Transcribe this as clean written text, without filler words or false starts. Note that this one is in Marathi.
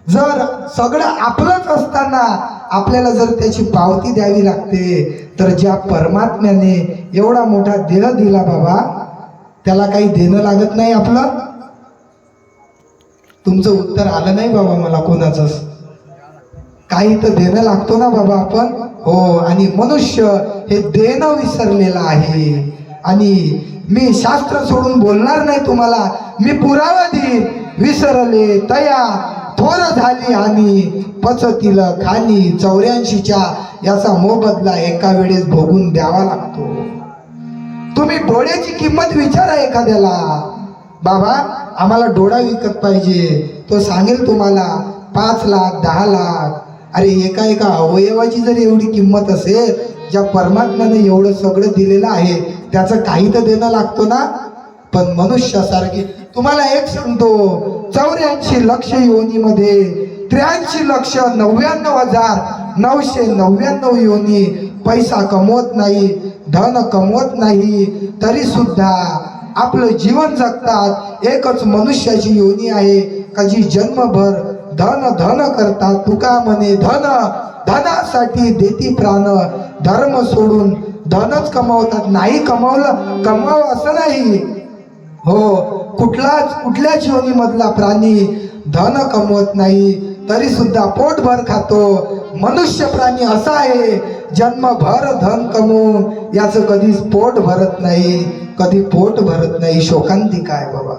जर सगळं आपलंच असताना आपल्याला जर त्याची पावती द्यावी लागते, तर ज्या परमात्म्याने एवढा मोठा देह दिला बाबा, त्याला काही देणं लागत नाही आपलं? तुमचं उत्तर आलं नाही बाबा मला कोणाचंच. काही तर देणं लागतो ना बाबा आपण. हो, आणि मनुष्य हे देणं विसरलेला आहे. आणि मी शास्त्र सोडून बोलणार नाही तुम्हाला, मी पुरावा देईन. विसरले तया थोर झाली आणि पचतील खाली 84च्या याचा मोबदला एका वेळेस भोगून द्यावा लागतो. तुम्ही डोळ्याची किंमत विचारा एखाद्याला, बाबा आम्हाला डोळा विकत पाहिजे, तो सांगेल तुम्हाला 5 लाख 10 लाख. अरे एका अवयवाची जर एवढी किंमत असेल, ज्या परमात्म्याने एवढं सगळं दिलेलं आहे, त्याचं काही तर देणं लागतो ना. पण मनुष्यासारखे तुम्हाला एक सांगतो, 84 लक्ष योनीमध्ये 83,99,999 योनी पैसा कमवत नाही, धन कमवत नाही, तरी सुद्धा आपलं जीवन जगतात. एकच मनुष्याची योनी आहे का जी जन्मभर धन धन करतात. तुका म्हणे धन धनासाठी देती प्राण, धर्म सोडून धनच कमावतात. नाही कमाव असं नाही. हो, कुठल्याच योनीमधला प्राणी धन कमवत नाही, तरी सुद्धा पोटभर खातो. मनुष्य प्राणी असा आहे, जन्मभर धन कमवून याचं कधीच पोट भरत नाही, कधी पोट भरत नाही. शोकांतिका आहे बाबा.